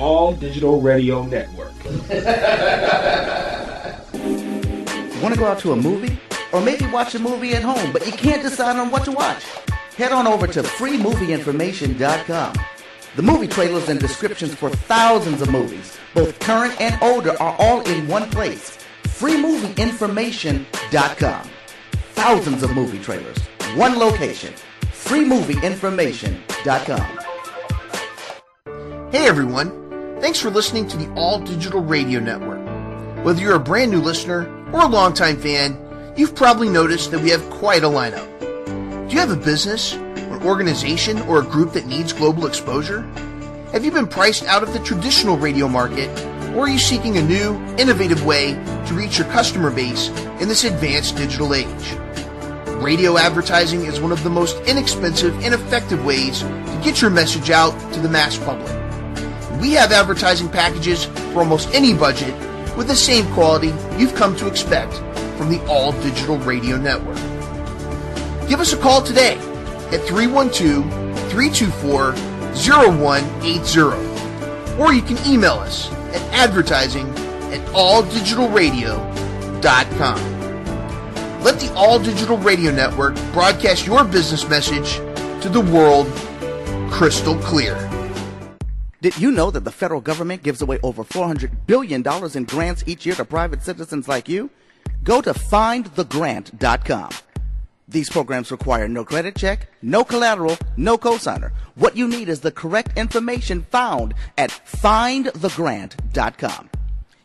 All Digital Radio Network. Want to go out to a movie? Or maybe watch a movie at home, but you can't decide on what to watch? Head on over to freemovieinformation.com. The movie trailers and descriptions for thousands of movies, both current and older, are all in one place. freemovieinformation.com. Thousands of movie trailers, one location. freemovieinformation.com. Hey everyone, thanks for listening to the All Digital Radio Network. Whether you're a brand new listener or a longtime fan, you've probably noticed that we have quite a lineup. Do you have a business, an organization, or a group that needs global exposure? Have you been priced out of the traditional radio market, or are you seeking a new, innovative way to reach your customer base in this advanced digital age? Radio advertising is one of the most inexpensive and effective ways to get your message out to the mass public. We have advertising packages for almost any budget with the same quality you've come to expect from the All Digital Radio Network. Give us a call today at 312-324-0180, or you can email us at advertising@alldigitalradio.com. Let the All Digital Radio Network broadcast your business message to the world crystal clear. Did you know that the federal government gives away over $400 billion in grants each year to private citizens like you? Go to findthegrant.com. These programs require no credit check, no collateral, no cosigner. What you need is the correct information found at findthegrant.com.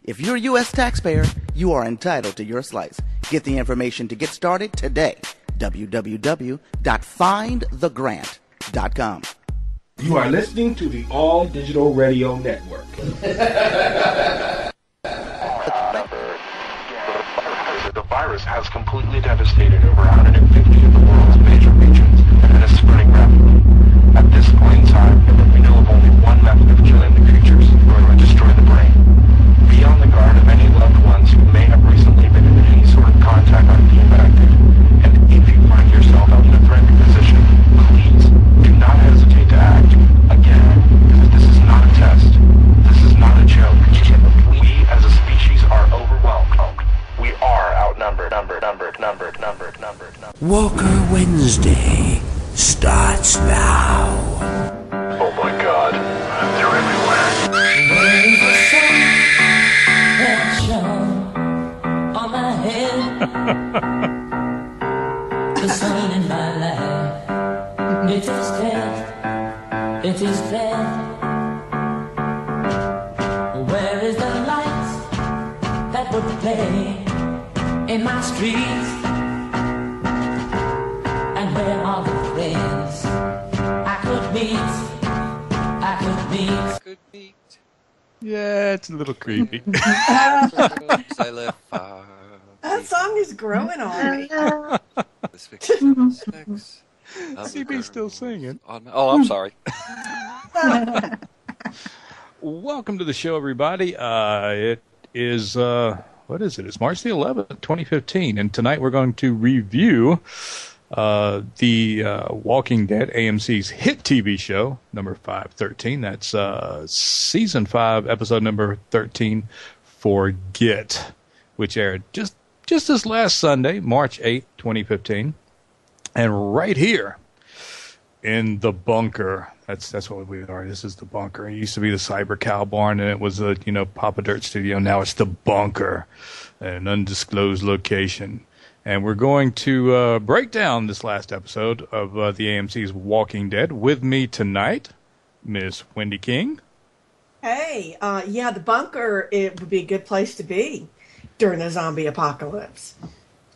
If you're a U.S. taxpayer, you are entitled to your slice. Get the information to get started today. www.findthegrant.com. You are listening to the All Digital Radio Network. The virus has completely devastated over 150 of the world's major regions and is spreading rapidly. At this point in time, we know of only one method of killing the creatures, or to destroy the brain. Be on the guard of any loved ones who may have recently been in any sort of contact with the infected. And if you find yourself in a threatening position, please do not hesitate to act. Again, because this is not a test. This is not a joke. We as a species are overwhelmed. We are outnumbered. Walker Wednesday starts now. Oh my God, they're everywhere. There's a sun that shone on my head. The sun in my life, it is dead. It is dead. Where is the light that would play in my streets? And where are the friends I could meet? Yeah, it's a little creepy. I live far. That song is growing on me. CB's still singing. Oh, I'm sorry. Welcome to the show, everybody. It is, what is it? It's March the 11th, 2015, and tonight we're going to review the Walking Dead, AMC's hit TV show, number 513. That's season 5, episode number 13, Forget, which aired just this last Sunday, March 8th, 2015. And right here in the bunker, that's what we are. This is the bunker. It used to be the Cyber Cow Barn, and it was a Papa Dirt studio. Now it's the bunker, an undisclosed location. And we're going to break down this last episode of the AMC's Walking Dead. With me tonight, Miss Wendy King. Hey, yeah, the bunker, it would be a good place to be during a zombie apocalypse.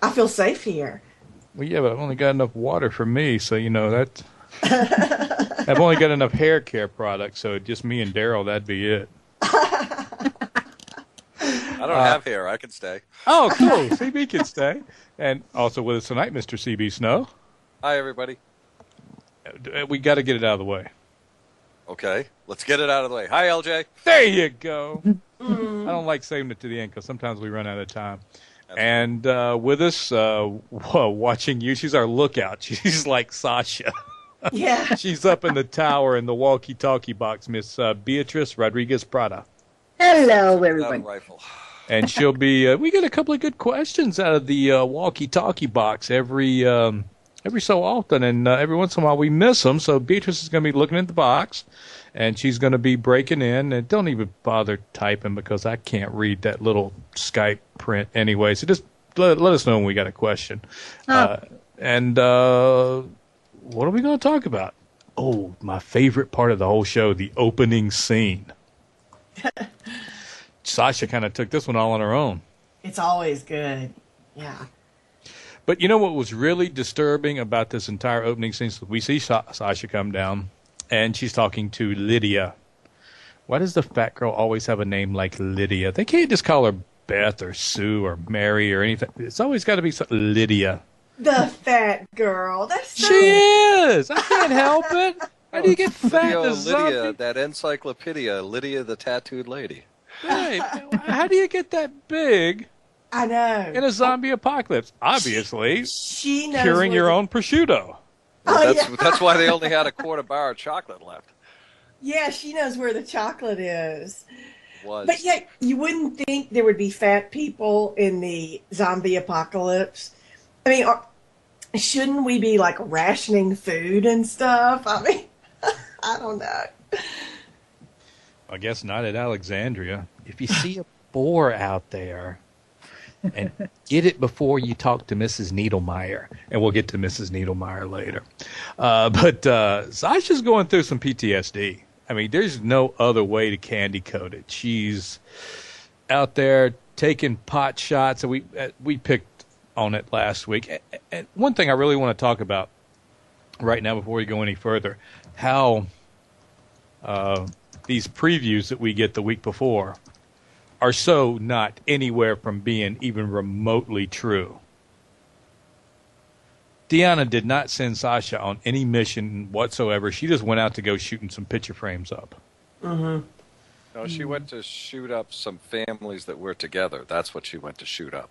I feel safe here. Well, yeah, but I've only got enough water for me, so that I've only got enough hair care products, so just me and Daryl, that'd be it. I don't have hair. I can stay. Oh, cool. CB can stay. And also with us tonight, Mr. CB Snow. Hi, everybody. We got to get it out of the way. Okay, let's get it out of the way. Hi, LJ. There you go. I don't like saving it to the end because sometimes we run out of time. And with us, watching you, she's our lookout. She's like Sasha. Yeah. She's up in the tower in the walkie-talkie box, Miss Beatrice Rodriguez Prada. Hello, Not a everyone. rifle. And she'll be, we get a couple of good questions out of the walkie-talkie box every so often, and every once in a while we miss them. So Beatrice is going to be looking at the box, and she's going to be breaking in. And don't even bother typing because I can't read that little Skype print anyway. So just let us know when we got a question. And what are we going to talk about? Oh, my favorite part of the whole show, the opening scene. Sasha kind of took this one all on her own. It's always good. Yeah. But you know what was really disturbing about this entire opening scene? So we see Sasha come down, and she's talking to Lydia. Why does the fat girl always have a name like Lydia? They can't just call her Beth or Sue or Mary or anything. It's always got to be Lydia. The fat girl. That's so... She is. I can't help it. How do you get fat to Lydia, something? that encyclopedia, Lydia the tattooed lady. Right. How do you get that big I know. in a zombie apocalypse? Obviously, She knows curing where your the- own prosciutto. Oh, That's why they only had a quarter bar of chocolate left. Yeah, she knows where the chocolate is. Was. But yet, you wouldn't think there would be fat people in the zombie apocalypse. I mean, shouldn't we be like rationing food and stuff? I mean, I don't know. I guess not at Alexandria. If you see a boar out there, and get it before you talk to Mrs. Needlemeyer. And we'll get to Mrs. Needlemeyer later. But Sasha's going through some PTSD. I mean, there's no other way to candy coat it. She's out there taking pot shots, and we picked on it last week. And one thing I really want to talk about right now before we go any further, how these previews that we get the week before are so not anywhere from being even remotely true. Deanna did not send Sasha on any mission whatsoever. She just went out to go shooting some picture frames up. Mm-hmm. No, she went to shoot up some families that were together. That's what she went to shoot up.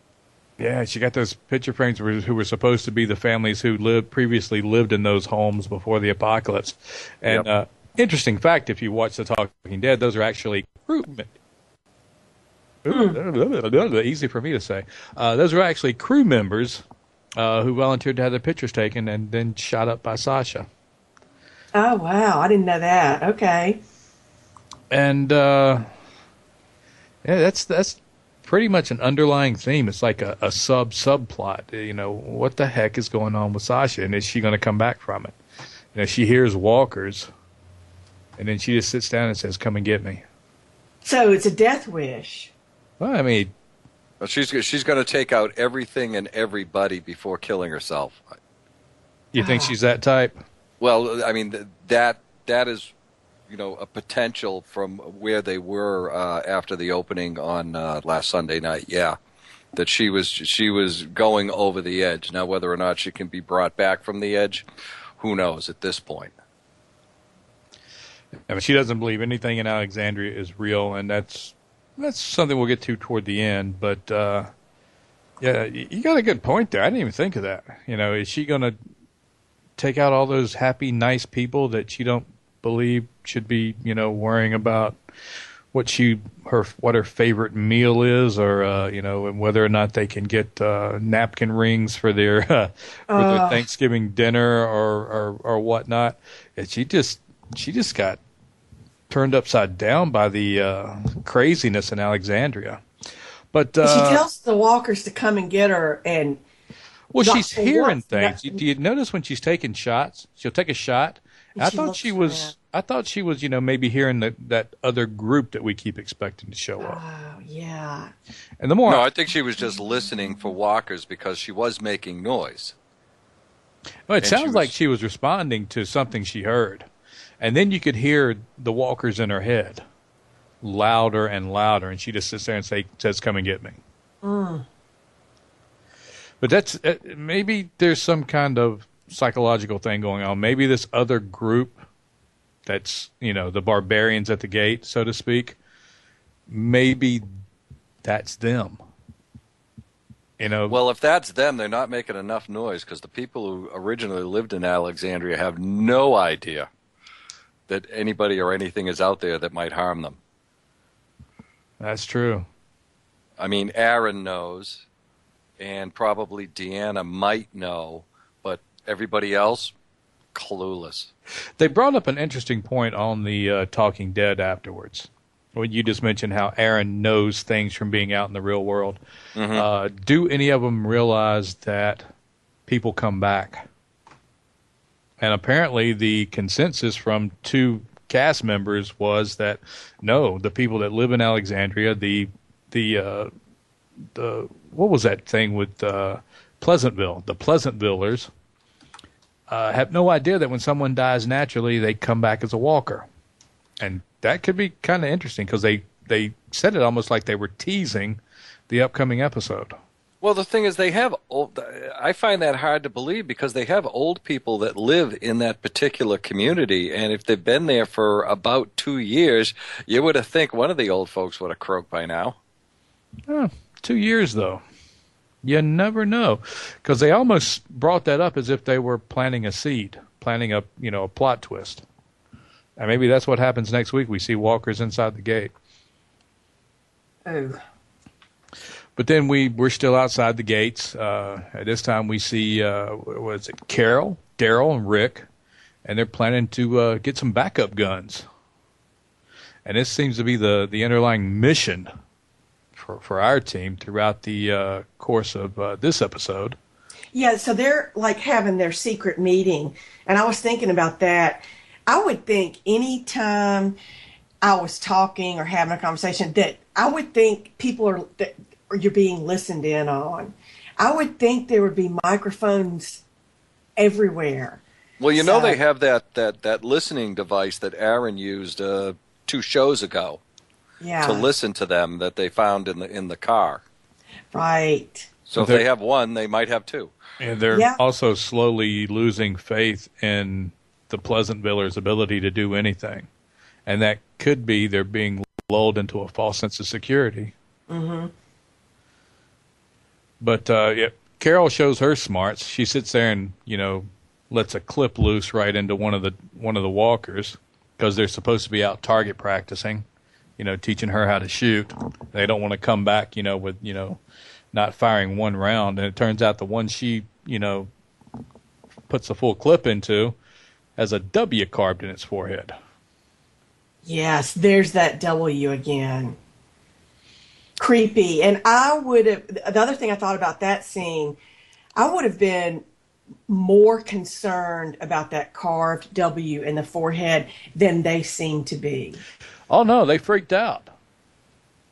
Yeah, she got those picture frames who were supposed to be the families who previously lived in those homes before the apocalypse. And interesting fact, if you watch The Talking Dead, those are actually crew easy for me to say. Those are actually crew members who volunteered to have their pictures taken and then shot up by Sasha. Oh, wow. I didn't know that. Okay. And yeah, that's pretty much an underlying theme. It's like a subplot. You know, what the heck is going on with Sasha, and is she going to come back from it? You know, she hears walkers, and then she just sits down and says, "Come and get me." So it's a death wish. Well, I mean, Well, she's going to take out everything and everybody before killing herself. you think she's that type? Well, I mean that is, you know, a potential from where they were after the opening on last Sunday night. Yeah, that she was going over the edge. Now, whether or not she can be brought back from the edge, who knows at this point. I mean, she doesn't believe anything in Alexandria is real, and that's something we'll get to toward the end. But yeah, you got a good point there. I didn't even think of that. You know, is she going to take out all those happy, nice people that she don't believe should be, you know, worrying about what her favorite meal is, or you know, and whether or not they can get napkin rings for their Thanksgiving dinner or whatnot? And she just got turned upside down by the craziness in Alexandria. But she tells the walkers to come and get her, and well, she's hearing things. Do you notice when she's taking shots? She'll take a shot. I thought she was, you know, maybe hearing that other group that we keep expecting to show up. Oh, yeah. And the more, No, I think she was just listening for walkers because she was making noise. well, it sounds like she was responding to something she heard, and then you could hear the walkers in her head, louder and louder, and she just sits there and says, "Come and get me." Mm. But that's maybe there's some kind of psychological thing going on. Maybe this other group that's, you know, the barbarians at the gate, so to speak, maybe that's them. Well, if that's them, they're not making enough noise because the people who originally lived in Alexandria have no idea that anybody or anything is out there that might harm them. That's true. I mean, Aaron knows, and probably Deanna might know, but everybody else, clueless. They brought up an interesting point on the Talking Dead afterwards. When you just mentioned how Aaron knows things from being out in the real world. Mm-hmm. Do any of them realize that people come back? And apparently the consensus from 2 cast members was that no, the people that live in Alexandria, the what was that thing with Pleasantville? The Pleasantvillers have no idea that when someone dies naturally, they come back as a walker. And that could be kind of interesting because they said it almost like they were teasing the upcoming episode. Well, the thing is, I find that hard to believe because they have old people that live in that particular community, and if they've been there for about 2 years, you would have think one of the old folks would have croaked by now. 2 years, though. You never know. Because they almost brought that up as if they were planting a seed, planting a plot twist. And maybe that's what happens next week. We see walkers inside the gate. Oh. But then we're still outside the gates. At this time we see, Carol, Daryl, and Rick, and they're planning to get some backup guns. And this seems to be the underlying mission for our team throughout the course of this episode. Yeah, so they're like having their secret meeting, and I was thinking about that. I would think any time I was talking or having a conversation that I would think you're being listened in on. I would think there would be microphones everywhere. Well, they have that listening device that Aaron used 2 shows ago. Yeah. To listen to them that they found in the car. Right. So if they have 1, they might have 2. And they're also slowly losing faith in the Pleasantvillers' ability to do anything. And that could be they're being lulled into a false sense of security. Mm-hmm. But Carol shows her smarts. She sits there and, lets a clip loose right into one of the walkers because they're supposed to be out target practicing, teaching her how to shoot. They don't want to come back, with, not firing 1 round. And it turns out the one she, puts the full clip into has a W carved in its forehead. Yes, there's that W again. Creepy. And the other thing I thought about that scene, I would have been more concerned about that carved W in the forehead than they seem to be. Oh, no, they freaked out.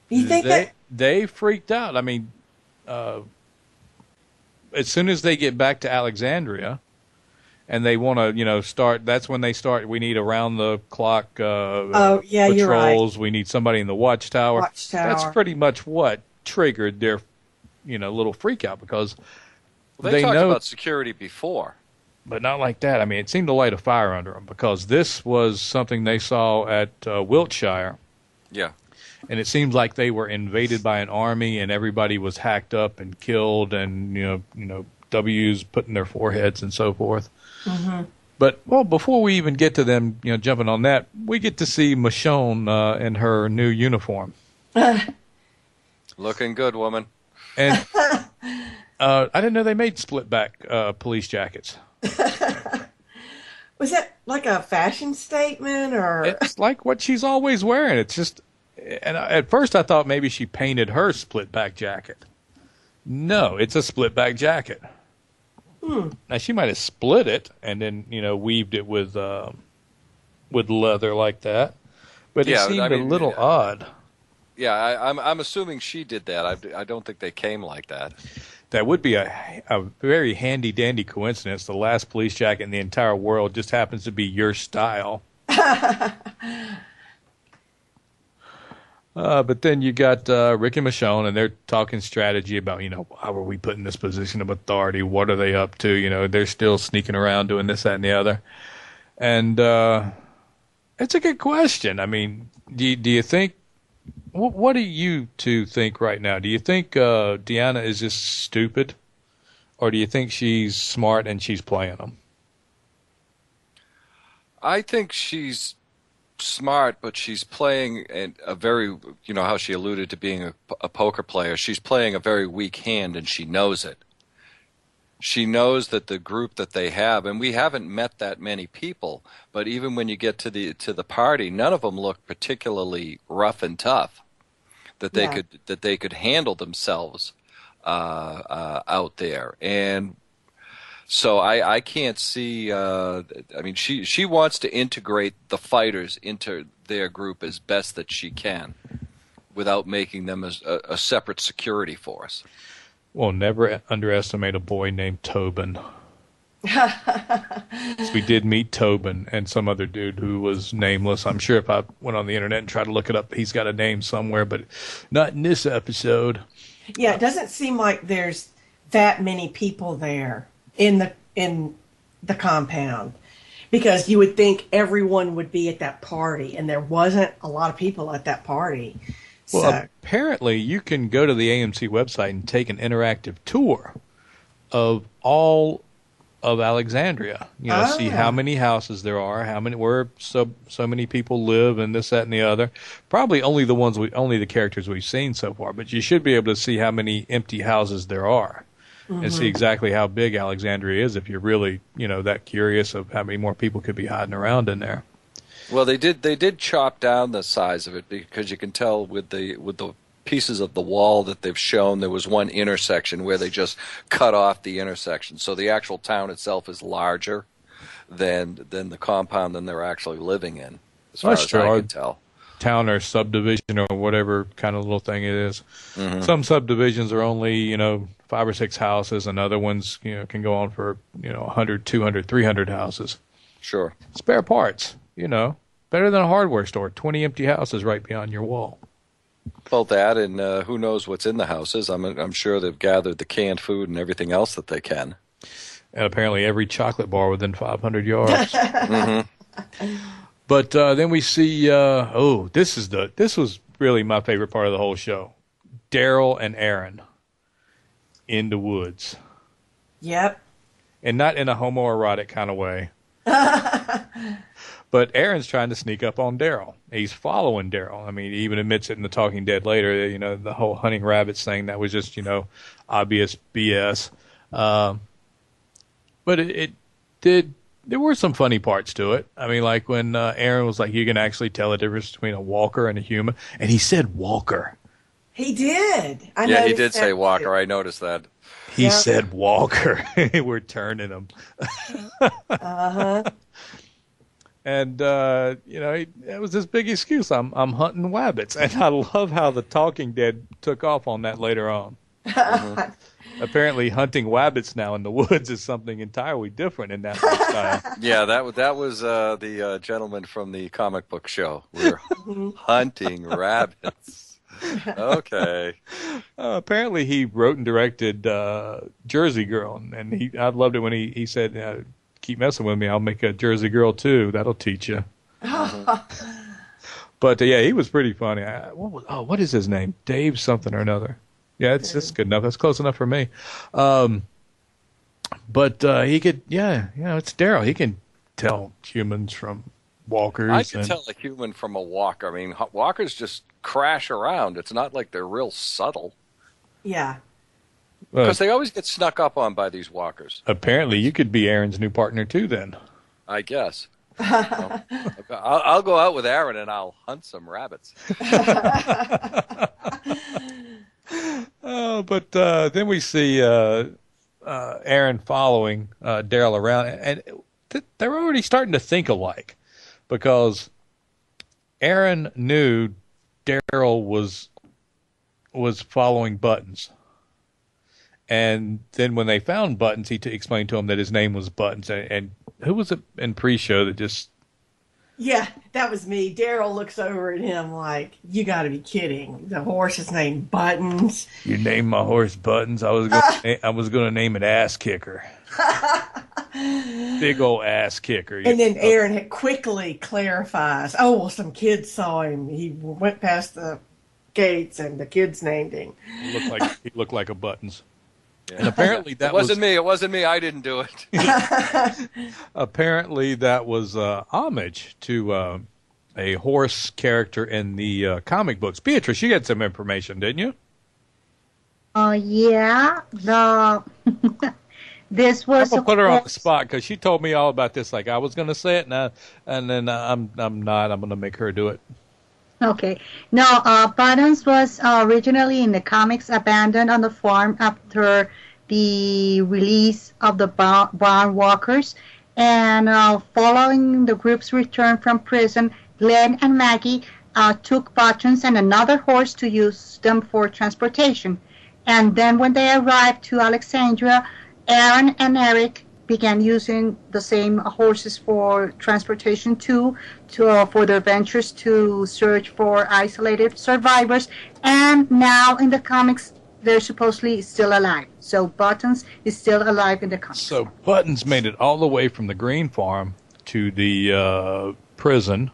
You think they freaked out. I mean, as soon as they get back to Alexandria, and they want to, start. That's when they start. We need around-the-clock patrols. You're right. We need somebody in the watchtower. That's pretty much what triggered their, little freak out because they talked about security before, but not like that. I mean, it seemed to light a fire under them because this was something they saw at Wiltshire. Yeah. And it seems like they were invaded by an army, and everybody was hacked up and killed, and W's put in their foreheads and so forth. Mm-hmm. But before we even get to them, jumping on that, we get to see Michonne in her new uniform. Looking good, woman. And I didn't know they made split back police jackets. Was that like a fashion statement, or? It's like what she's always wearing. It's just. And at first I thought maybe she painted her split-back jacket. No, it's a split-back jacket. Now, she might have split it and then, weaved it with leather like that. But it seemed a little odd. Yeah, I'm assuming she did that. I don't think they came like that. That would be a very handy-dandy coincidence. The last police jacket in the entire world just happens to be your style. But then you got Rick and Michonne, and they're talking strategy about, how are we put in this position of authority? What are they up to? They're still sneaking around doing this, that, and the other. And it's a good question. I mean, do you think What do you two think right now? Do you think Deanna is just stupid, or do you think she's smart and she's playing them? I think she's smart, but she's playing a very, how she alluded to being a poker player. She's playing a very weak hand, and she knows it. She knows that the group that they have, and we haven't met that many people, but even when you get to the party, none of them look particularly rough and tough. That they could handle themselves out there, and so I can't see. She wants to integrate the fighters into their group as best that she can, without making them a separate security force. Well, never underestimate a boy named Tobin. So we did meet Tobin and some other dude who was nameless. I'm sure if I went on the internet and tried to look it up, he's got a name somewhere, but not in this episode. Yeah, it doesn't seem like there's that many people there in the compound, because you would think everyone would be at that party, and there wasn't a lot of people at that party. Well, apparently you can go to the AMC website and take an interactive tour of all of Alexandria. See how many houses there are, where so many people live, and this, that, and the other. Probably only the characters we've seen so far, but you should be able to see how many empty houses there are, and see exactly how big Alexandria is if you're really, that curious of how many more people could be hiding around in there. Well, they did chop down the size of it, because you can tell with the pieces of the wall that they've shown, there was one intersection where they just cut off the intersection. So the actual town itself is larger than the compound than they're actually living in, as far as I can tell. Town or subdivision or whatever kind of little thing it is. Mm-hmm. Some subdivisions are only, 5 or 6 houses, and other ones, can go on for, 100, 200, 300 houses. Sure. Spare parts, better than a hardware store. 20 empty houses right beyond your wall. Well, that, and who knows what's in the houses. I'm sure they've gathered the canned food and everything else that they can. And apparently every chocolate bar within 500 yards. Mm-hmm. But then we see, this was really my favorite part of the whole show. Daryl and Aaron in the woods. Yep. And not in a homoerotic kind of way. But Aaron's trying to sneak up on Daryl. He's following Daryl. I mean, he even admits it in The Talking Dead later, the whole hunting rabbits thing, that was just, obvious BS. But there were some funny parts to it. I mean, like when Aaron was like, you can actually tell the difference between a walker and a human. And he said walker. He did. Yeah, he did say walker. I noticed that. He said walker. We're turning him. Uh-huh. And, it was this big excuse. I'm hunting wabbits. And I love how The Talking Dead took off on that later on. Mm-hmm. Apparently hunting wabbits now in the woods is something entirely different in that lifestyle. Yeah, that was the gentleman from the comic book show. We're hunting rabbits. Okay. Apparently he wrote and directed Jersey Girl, and I loved it when he said, keep messing with me, I'll make a Jersey Girl too. That'll teach you. But yeah, he was pretty funny. What is his name? Dave something or another. Yeah, it's good enough. That's close enough for me. But he could, it's Daryl. He can tell humans from walkers. I can tell a human from a walker. I mean, walkers just crash around. It's not like they're real subtle. Yeah. Because they always get snuck up on by these walkers. Apparently, you could be Aaron's new partner too then. I guess. I'll go out with Aaron and I'll hunt some rabbits. But then we see Aaron following Daryl around, and they're already starting to think alike, because Aaron knew Daryl was following Buttons. And then when they found Buttons, he explained to him that his name was Buttons. And who was it in pre-show that just... Yeah, that was me. Daryl looks over at him like, you got to be kidding. The horse is named Buttons. You named my horse Buttons? I was going to name it Ass Kicker. Big old ass kicker. And then Aaron quickly clarifies, some kids saw him. He went past the Gates, and the kids named him. He looked like a Buttons. Yeah. And apparently that It wasn't me. I didn't do it. Apparently that was homage to a horse character in the comic books. Beatrice, you had some information, didn't you? Yeah. This was. I'm gonna put her on the spot because she told me all about this. Like I was gonna say it, and then I'm not. I'm gonna make her do it. Okay. No, Buttons was originally in the comics abandoned on the farm after the release of the Barn Walkers, and following the group's return from prison, Glenn and Maggie took Buttons and another horse to use them for transportation. And then when they arrived to Alexandria, Aaron and Eric began using the same horses for transportation too, for their ventures to search for isolated survivors. And now in the comics, they're supposedly still alive. So Buttons is still alive in the comics. So Buttons made it all the way from the Green Farm to the prison,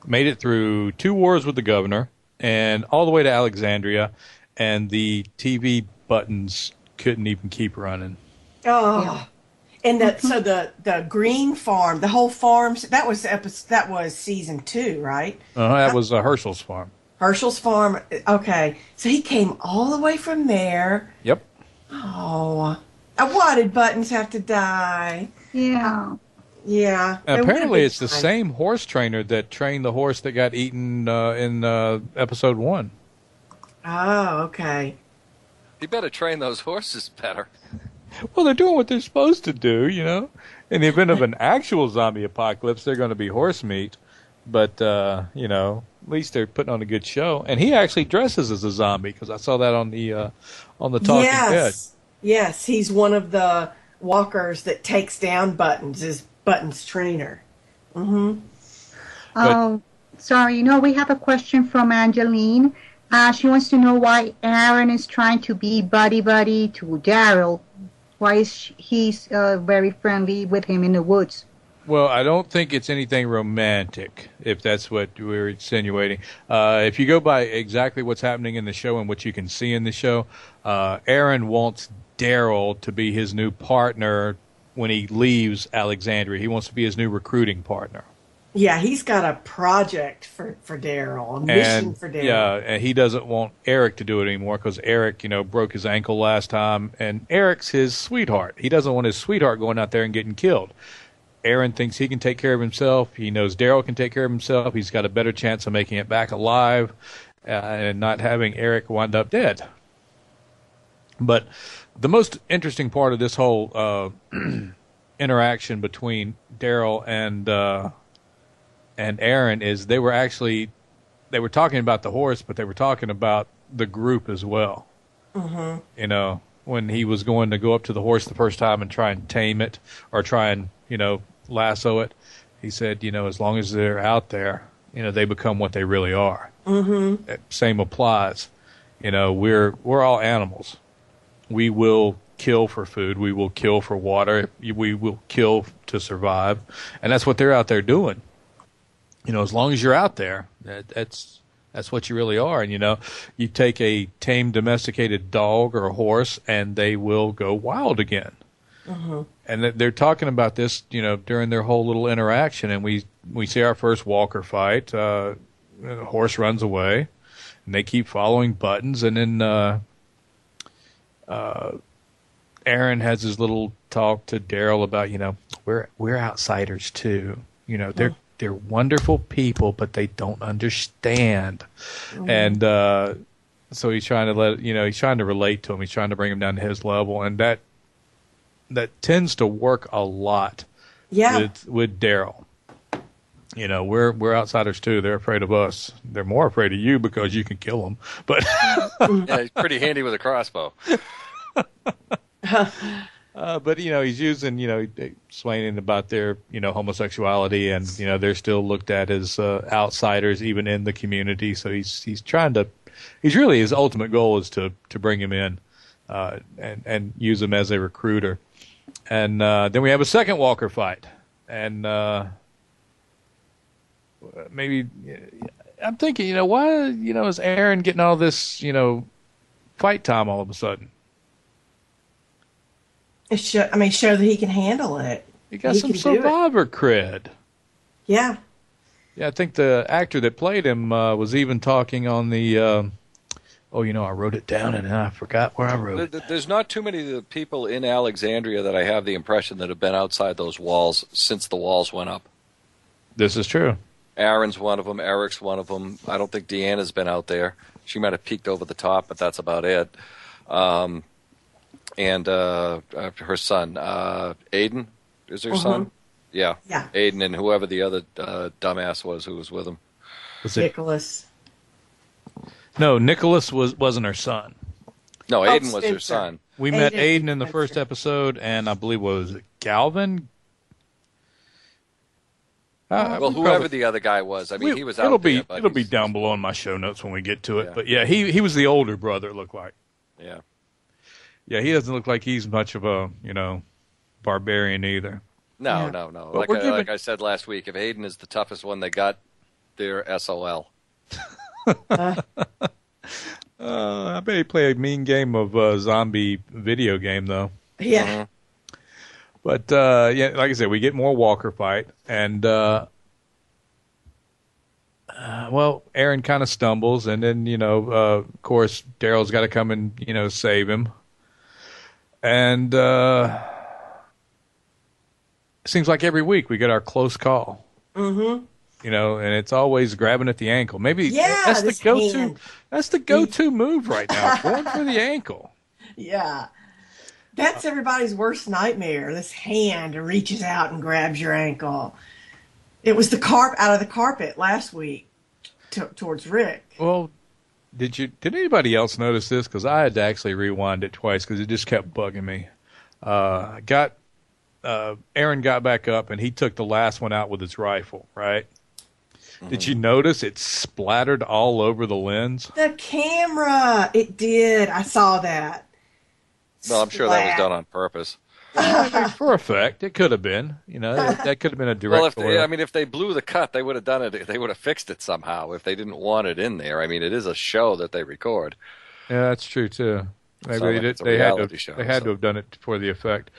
made it through 2 wars with the governor, and all the way to Alexandria, and the TV Buttons couldn't even keep running. Oh. Yeah. And the Green Farm, the whole farm, that was season 2, right? That was Herschel's farm. Herschel's farm. Okay, so he came all the way from there. Yep. Oh, why did Buttons have to die? Yeah. Yeah. Apparently, it's the same horse trainer that trained the horse that got eaten in episode 1. Oh, okay. You better train those horses better. Well, they're doing what they're supposed to do, you know. In the event of an actual zombie apocalypse, they're going to be horse meat. But, you know, at least they're putting on a good show. And he actually dresses as a zombie, because I saw that on the Talking Dead. Yes, he's one of the walkers that takes down Buttons, is Buttons' trainer. Mm-hmm. Sorry, we have a question from Angeline. She wants to know why Aaron is trying to be buddy-buddy to Daryl. Why is he's very friendly with him in the woods? Well, I don't think it's anything romantic, if that's what we're insinuating. If you go by exactly what's happening in the show and what you can see in the show, Aaron wants Daryl to be his new partner when he leaves Alexandria. He wants to be his new recruiting partner. Yeah, he's got a project for Daryl, a mission for Daryl. Yeah, and he doesn't want Eric to do it anymore because Eric, broke his ankle last time, and Eric's his sweetheart. He doesn't want his sweetheart going out there and getting killed. Aaron thinks he can take care of himself. He knows Daryl can take care of himself. He's got a better chance of making it back alive and not having Eric wind up dead. But the most interesting part of this whole interaction between Daryl and Aaron is they were talking about the horse, but they were talking about the group as well. Mm-hmm. When he was going to go up to the horse the first time and try and tame it or try and, lasso it, he said, as long as they're out there, they become what they really are. Mm-hmm. Same applies. We're all animals. We will kill for food. We will kill for water. We will kill to survive. And that's what they're out there doing. As long as you're out there, that's what you really are. And, you take a tame, domesticated dog or a horse, and they will go wild again. Mm-hmm. And they're talking about this, during their whole little interaction. And we see our first Walker fight. The horse runs away, and they keep following Buttons. And then Aaron has his little talk to Daryl about, we're outsiders too. They're wonderful people, but they don't understand. Mm-hmm. And so he's trying to he's trying to relate to him. He's trying to bring him down to his level, and that tends to work a lot. Yeah. With Daryl. We're outsiders too. They're afraid of us. They're more afraid of you because you can kill them. But yeah, he's pretty handy with a crossbow. But he's using explaining about their homosexuality, and they're still looked at as outsiders even in the community. So he's trying to, really his ultimate goal is to bring him in and use him as a recruiter. And then we have a second Walker fight, and maybe I'm thinking, why, is Aaron getting all this, fight time all of a sudden? Show that he can handle it. He got some Survivor cred. Yeah. Yeah, I think the actor that played him was even talking on the. I wrote it down and I forgot where I wrote it. There's not too many people in Alexandria that I have the impression that have been outside those walls since the walls went up. This is true. Aaron's one of them. Eric's one of them. I don't think Deanna's been out there. She might have peeked over the top, but that's about it. And her son, Aiden, is her son? Yeah. Aiden and whoever the other dumbass was who was with him. Was it Nicholas? No, Nicholas wasn't her son. No, Aiden was her son. We met Aiden in the first episode, and I believe, was it Galvin? Well, whoever the other guy was. I mean, he was out there. It'll be down below in my show notes when we get to it. Yeah. But yeah, he was the older brother, it looked like. Yeah. Yeah, he doesn't look like he's much of a, barbarian either. No. Like I said last week, if Aiden is the toughest one they got, they're SOL. I bet he played a mean game of zombie video game, though. Yeah. But, like I said, we get more Walker fight. And, Aaron kind of stumbles. And then, of course, Daryl's got to come and, save him. And it seems like every week we get our close call. Mm-hmm. And it's always grabbing at the ankle. Maybe that's the go-to. Hand. That's the go-to move right now. Going for the ankle. Yeah. That's everybody's worst nightmare. This hand reaches out and grabs your ankle. It was the out of the carpet last week towards Rick. Well, did anybody else notice this? Because I had to actually rewind it twice because it just kept bugging me. Aaron got back up and he took the last one out with his rifle, right? Mm-hmm. Did you notice it splattered all over the lens? The camera. It did. I saw that. Well, I'm sure that was done on purpose. For effect, it could have been. That could have been a direct. Well, if they blew the cut, they would have done it. They would have fixed it somehow if they didn't want it in there. I mean, it is a show that they record. Yeah, that's true too. Maybe they had to have done it for the effect.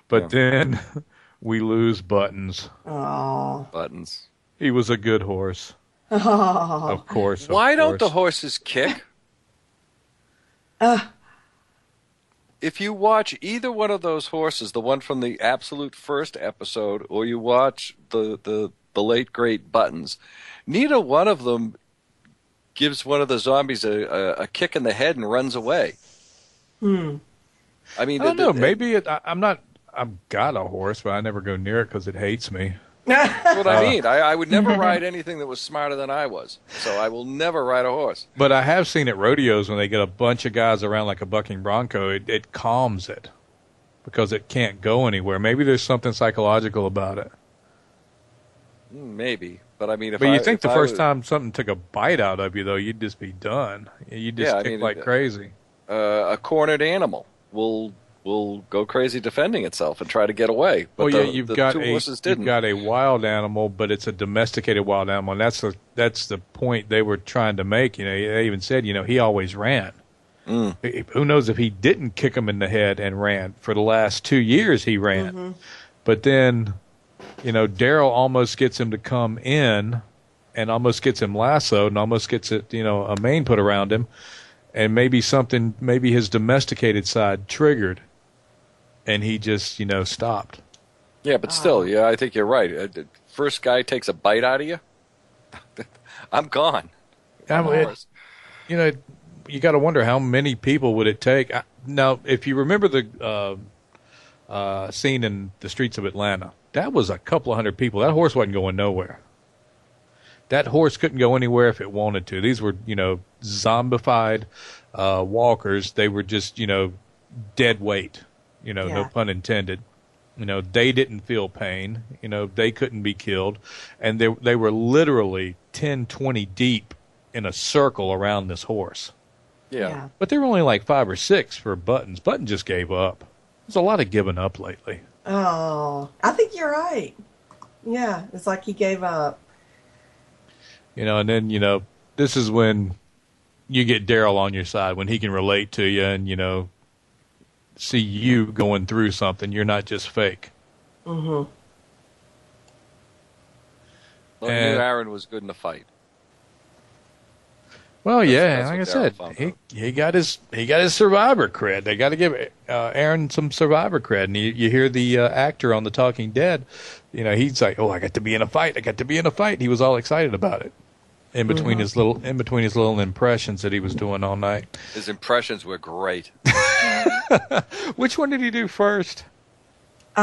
But then we lose Buttons. Oh, Buttons. He was a good horse. Oh. Of course. Why don't the horses kick? If you watch either one of those horses, the one from the absolute first episode, or you watch the late great Buttons, neither one of them gives one of the zombies a kick in the head and runs away. I mean, I don't know. Maybe I've got a horse, but I never go near it because it hates me. That's what I mean. I would never ride anything that was smarter than I was. So I will never ride a horse. But I have seen at rodeos when they get a bunch of guys around like a bucking bronco, it calms it because it can't go anywhere. Maybe there's something psychological about it. Maybe. But I mean, you think the first time something took a bite out of you, though, you'd just be done. You'd just kick like crazy. A cornered animal will go crazy defending itself and try to get away. But you've got a wild animal, but it's a domesticated wild animal, and that's the point they were trying to make. They even said, he always ran. Who knows if he didn't kick him in the head and ran? For the last 2 years, he ran. Mm-hmm. But then, Daryl almost gets him to come in and almost gets him lassoed and almost gets a mane put around him. And maybe his domesticated side triggered. And he just, stopped. Yeah, but still, I think you're right. First guy takes a bite out of you, I'm gone. You got to wonder how many people would it take. Now, if you remember the scene in the streets of Atlanta, that was a couple of hundred people. That horse wasn't going nowhere. That horse couldn't go anywhere if it wanted to. These were, zombified walkers. They were just, dead weight. No pun intended. They didn't feel pain. They couldn't be killed. And they were literally 10, 20 deep in a circle around this horse. Yeah. But there were only like 5 or 6 for Buttons. Button just gave up. There's a lot of giving up lately. Oh, I think you're right. Yeah, it's like he gave up. And then, this is when you get Daryl on your side, when he can relate to you and, see you going through something. You're not just fake. Mm-hmm. Well, I knew Aaron was good in the fight. Well, That's like I what said, Daryl found he got his survivor cred. They got to give Aaron some survivor cred. And you hear the actor on The Talking Dead, he's like, "Oh, I got to be in a fight. I got to be in a fight." He was all excited about it. In between his little impressions that he was doing all night. His impressions were great. Which one did he do first? He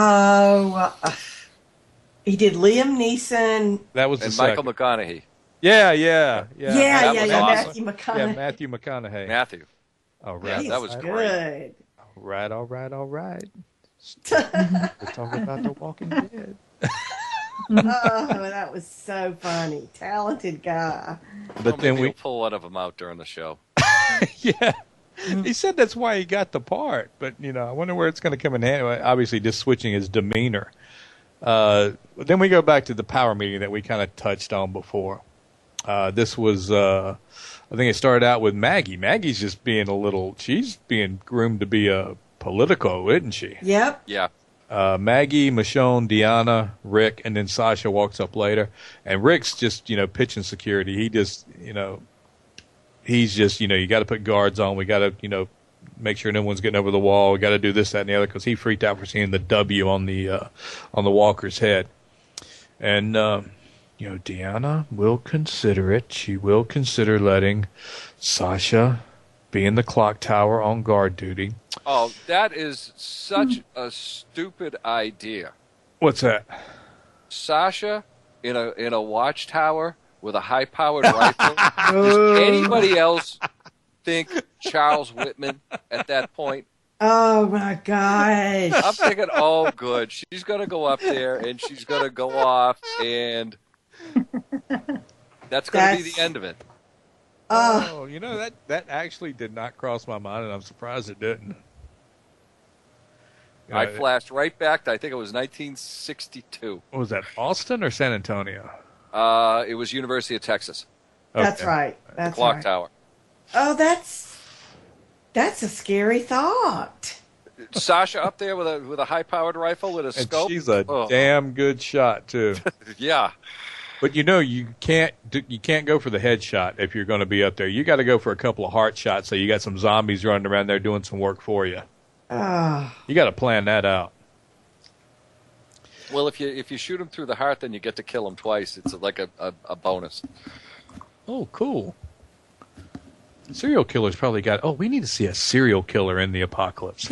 did Liam Neeson. That was and the Michael second. McConaughey. Yeah, awesome. Matthew McConaughey. Yeah, Matthew McConaughey. Matthew. All right. Yeah, that was great. All right. We're talking about The Walking Dead. Oh, that was so funny. Talented guy. But then we'll pull one of them out during the show. Yeah. He said that's why he got the part, but I wonder where it's going to come in handy. Obviously, just switching his demeanor. Then we go back to the power meeting that we kind of touched on before. This was, I think it started out with Maggie. Maggie's just she's being groomed to be a Politico, isn't she? Yep. Yeah. Maggie, Michonne, Deanna, Rick, and then Sasha walks up later. And Rick's just, pitching security. He just, he's just, you got to put guards on. We got to, make sure no one's getting over the wall. We got to do this, that, and the other, because he freaked out for seeing the W on the walker's head. And, Deanna will consider it. She will consider letting Sasha be in the clock tower on guard duty. Oh, that is such a stupid idea. What's that? Sasha in a watchtower with a high-powered rifle. Does anybody else think Charles Whitman at that point? Oh my gosh! I'm thinking, oh, good. She's gonna go up there and she's gonna go off, and that's gonna be the end of it. Oh, that actually did not cross my mind, and I'm surprised it didn't. I flashed right back to, I think it was 1962. Was that Austin or San Antonio? It was University of Texas. That's right. That's the clock right. tower. Oh, that's a scary thought. Sasha up there with a high-powered rifle with a scope. And she's a damn good shot too. Yeah. But you can't go for the headshot if you're going to be up there. You got to go for a couple of heart shots, so you got some zombies running around there doing some work for you. You got to plan that out. Well, if you shoot him through the heart, then you get to kill him twice. It's like a bonus. Oh, cool. Serial killers probably got. Oh, we need to see a serial killer in the apocalypse.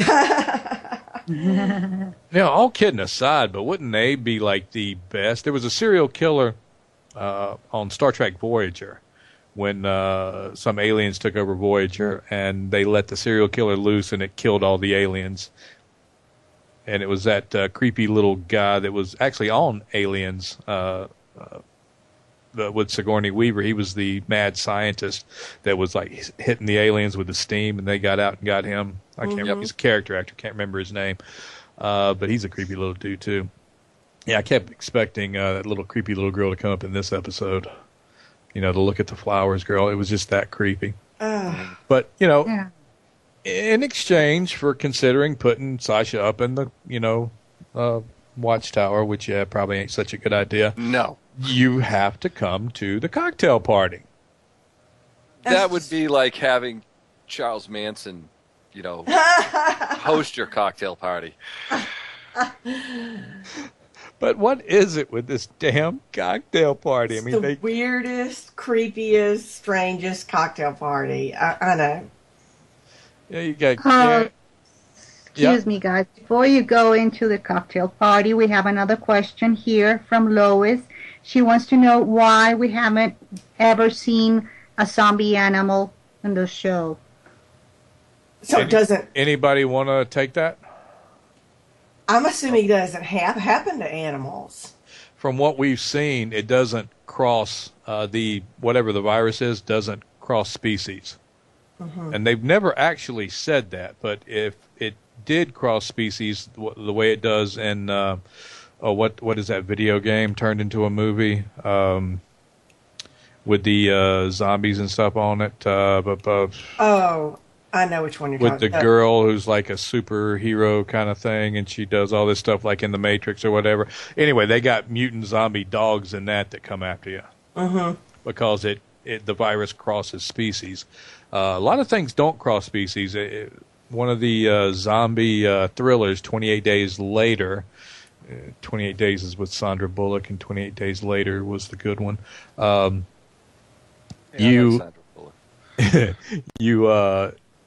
All kidding aside, but wouldn't they be like the best? There was a serial killer on Star Trek Voyager when some aliens took over Voyager, and they let the serial killer loose, and it killed all the aliens. And it was that creepy little guy that was actually on Aliens with Sigourney Weaver. He was the mad scientist that was like hitting the aliens with the steam, and they got out and got him. I can't remember. He's a character actor. Can't remember his name. But he's a creepy little dude, too. Yeah, I kept expecting that little creepy little girl to come up in this episode. To look at the flowers girl. It was just that creepy. But, in exchange for considering putting Sasha up in the, watchtower, which probably ain't such a good idea. No. You have to come to the cocktail party. That would be like having Charles Manson, host your cocktail party. But what is it with this damn cocktail party? It's the weirdest, creepiest, strangest cocktail party. I know. Yeah, you got. Excuse me, guys. Before you go into the cocktail party, we have another question here from Lois. She wants to know why we haven't ever seen a zombie animal in the show. So it doesn't. Anybody want to take that? I'm assuming it doesn't happen to animals. From what we've seen, it doesn't cross whatever the virus is, doesn't cross species. Mm-hmm. And they've never actually said that, but if it did cross species the way it does in what is that video game turned into a movie with the zombies and stuff on it. Oh, I know which one you're with talking the about. girl who's like a superhero kind of thing, and she does all this stuff like in the Matrix or whatever. Anyway, they got mutant zombie dogs in that come after you because the virus crosses species. A lot of things don't cross species. One of the zombie thrillers, 28 Days Later. 28 Days is with Sandra Bullock, and 28 Days Later was the good one. You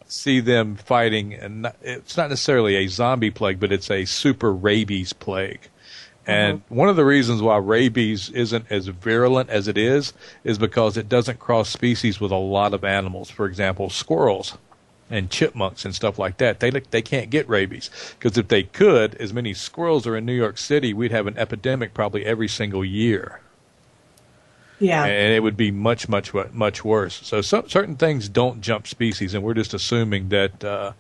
see them fighting, and it's not necessarily a zombie plague, but it's a super rabies plague. And one of the reasons why rabies isn't as virulent as it is because it doesn't cross species with a lot of animals. For example, squirrels and chipmunks and stuff like that. They can't get rabies, because if they could, as many squirrels are in New York City, we'd have an epidemic probably every single year. Yeah. And it would be much, much, much worse. So certain things don't jump species, and we're just assuming that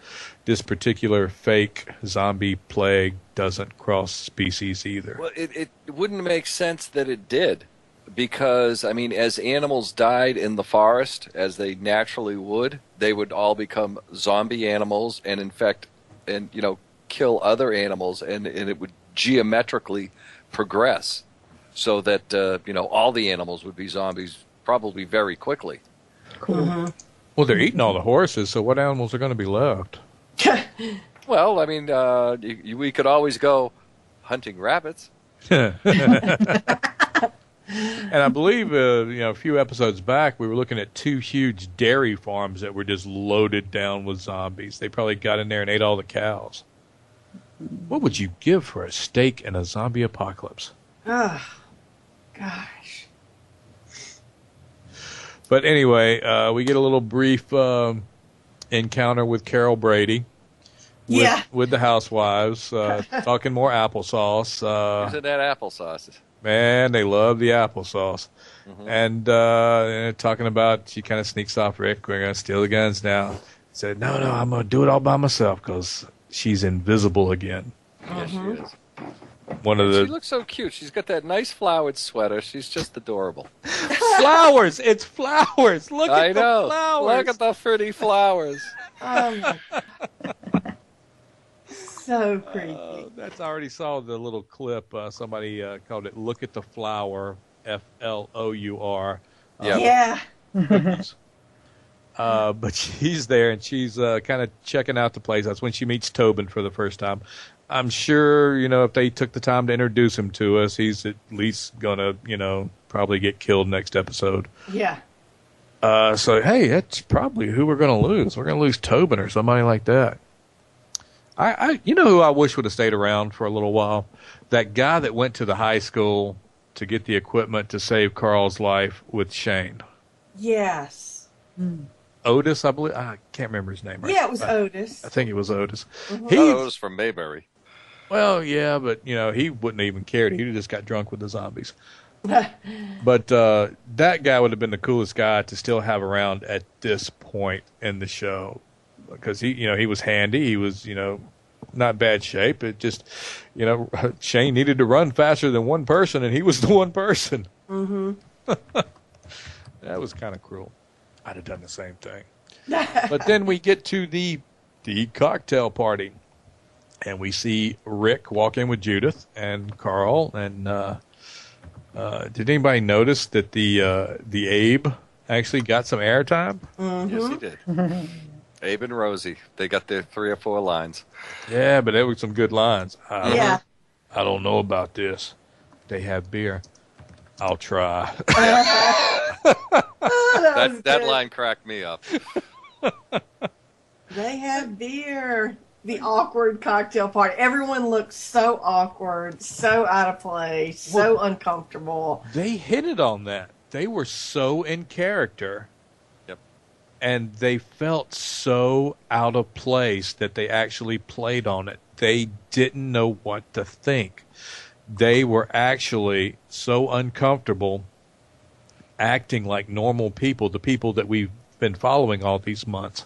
this particular fake zombie plague doesn't cross species either. Well, it wouldn't make sense that it did, because, I mean, as animals died in the forest, as they naturally would, they would all become zombie animals and infect and, kill other animals, and it would geometrically progress. So that, all the animals would be zombies probably very quickly. Cool. Well, they're eating all the horses, so what animals are going to be left? Well, I mean, we could always go hunting rabbits. And I believe, a few episodes back, we were looking at 2 huge dairy farms that were just loaded down with zombies. They probably got in there and ate all the cows. What would you give for a steak in a zombie apocalypse? Oh, gosh. But anyway, we get a little brief encounter with Carol Brady. With the housewives, talking more applesauce. Isn't that applesauce? Man, they love the applesauce. And talking about, she kind of sneaks off, Rick, we're going to steal the guns now. Said, no, I'm going to do it all by myself because she's invisible again. Yes, she is. She looks so cute. She's got that nice flowered sweater. She's just adorable. Flowers! It's flowers! Look at the flowers! Look at the pretty flowers. So creepy. I already saw the little clip. Somebody called it "Look at the Flower," FLOUR. Yeah. But she's there, and she's kind of checking out the place. That's when she meets Tobin for the first time. I'm sure, if they took the time to introduce him to us, he's at least going to, probably get killed next episode. Yeah. So, hey, that's probably who we're going to lose. We're going to lose Tobin or somebody like that. You know who I wish would have stayed around for a little while? That guy that went to the high school to get the equipment to save Carl's life with Shane. Yes. Otis, I believe. I can't remember his name. Right? Yeah, it was Otis. I think it was Otis. Otis from Mayberry. Well, yeah, but, he wouldn't even cared. He just got drunk with the zombies. But that guy would have been the coolest guy to still have around at this point in the show. Because he was handy. He was, not bad shape. It just, Shane needed to run faster than one person, and he was the one person. That was kind of cruel. I'd have done the same thing. But then we get to the cocktail party, and we see Rick walk in with Judith and Carl. And did anybody notice that the Abe actually got some airtime? Yes, he did. Abe and Rosie, they got their 3 or 4 lines. Yeah, but there were some good lines. Yeah. I don't know about this. They have beer. I'll try. That line cracked me up. They have beer. The awkward cocktail party. Everyone looks so awkward, so out of place, so uncomfortable. They hit it on that. They were so in character. And they felt so out of place that they actually played on it. They didn't know what to think. They were actually so uncomfortable acting like normal people, the people that we've been following all these months.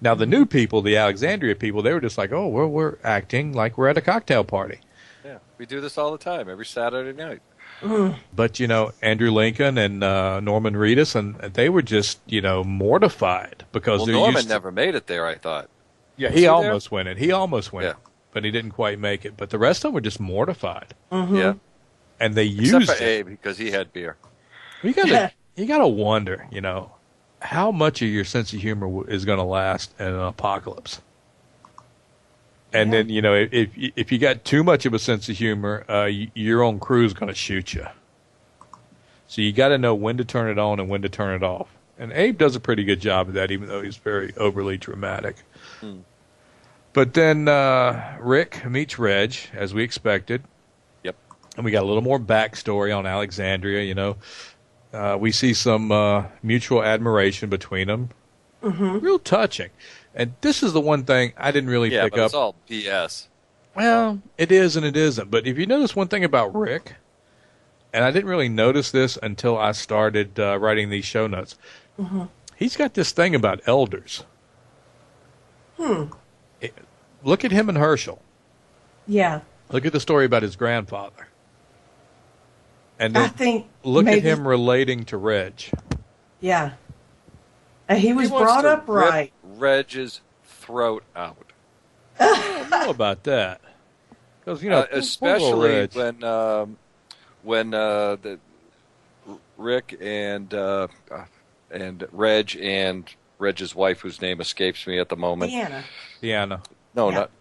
Now, the new people, the Alexandria people, they were just like, oh, we're acting like we're at a cocktail party. Yeah, we do this all the time, every Saturday night. But, Andrew Lincoln and Norman Reedus, and they were just, mortified because they're Norman used to... never made it there, I thought. Yeah, Was he there? almost went it. He almost went it, but he didn't quite make it. But the rest of them were just mortified. Yeah. And they Except used for Abe, because he had beer. You gotta wonder, how much of your sense of humor is going to last in an apocalypse. And then, if you got too much of a sense of humor, your own crew is going to shoot you. So you got to know when to turn it on and when to turn it off. And Abe does a pretty good job of that, even though he's very overly dramatic. But then Rick meets Reg, as we expected. Yep. And we got a little more backstory on Alexandria, we see some mutual admiration between them. Real touching. And this is the one thing I didn't really pick but up. it's all BS. Well, it is and it isn't. But if you notice one thing about Rick, and I didn't really notice this until I started writing these show notes, he's got this thing about elders. Look at him and Herschel. Yeah. Look at the story about his grandfather. And then I think look at maybe- him relating to Reg. Yeah. And he was He wants brought to up right. rip Reg's throat out. I don't know about that. Because, especially when the Rick and Reg and Reg's wife, whose name escapes me at the moment. Deanna. No, Yeah. not.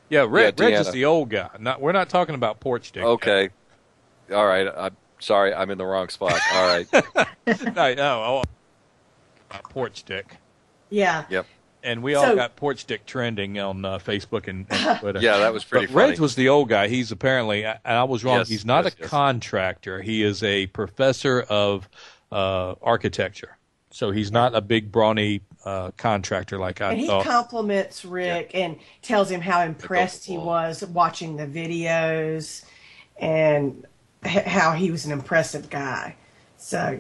Yeah, Reg is Deanna. the old guy. We're not talking about Porch Dick. Okay. All right. I'm sorry. I'm in the wrong spot. All right. Porch Dick. Yeah. Yep. And we all So- got Porch Dick trending on Facebook and Twitter. Yeah, that was pretty But funny. Reg was the old guy. He's apparently, and I was wrong, Yes, he's not yes, a yes. contractor. He is a professor of architecture. So he's not a big, brawny contractor like I And he thought. compliments Rick and tells him how impressed he ball. was watching the videos and how he was an impressive guy. So,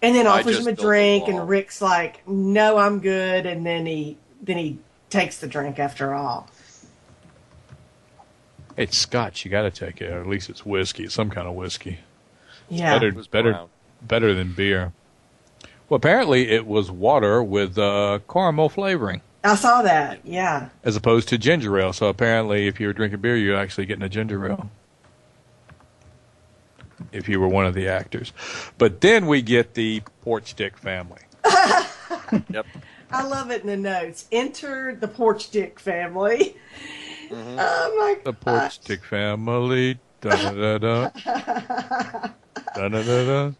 and then I offers just him a built the drink, wall. and Rick's like, "No, I'm good." And then he takes the drink after all. It's scotch. You got to take it. Or at least it's whiskey. It's some kind of whiskey. Yeah. It was brown. Better than beer. Well, apparently it was water with caramel flavoring I saw that. Yeah. as opposed to ginger ale. So apparently if you were drinking beer, you're actually getting a ginger ale. If you were one of the actors. But then we get the Porch Dick family. Yep. I love it in the notes. Enter the Porch Dick family. Mm-hmm. Oh my The Porch Dick family. Da-da-da-da. Da-da-da-da.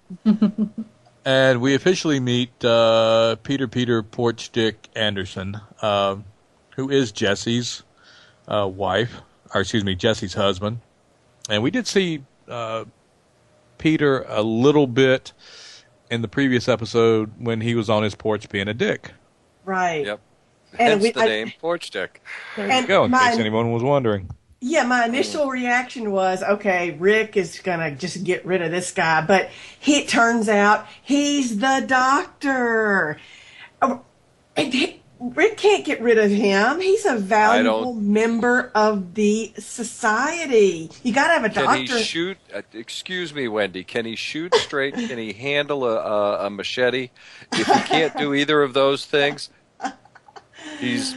And we officially meet Peter Porch Dick Anderson, who is Jesse's wife, or excuse me, Jesse's husband. And we did see Peter a little bit in the previous episode when he was on his porch being a dick. Right. Yep. And Hence the name Porch Dick. There And you go, in my- case anyone was wondering. Yeah, my initial reaction was, okay, Rick is going to just get rid of this guy. But it turns out he's the doctor. Rick can't get rid of him. He's a valuable member of the society. You got to have a Can doctor. he shoot? Excuse me, Wendy. Can he shoot straight? Can he handle a machete? If he can't do either of those things, he's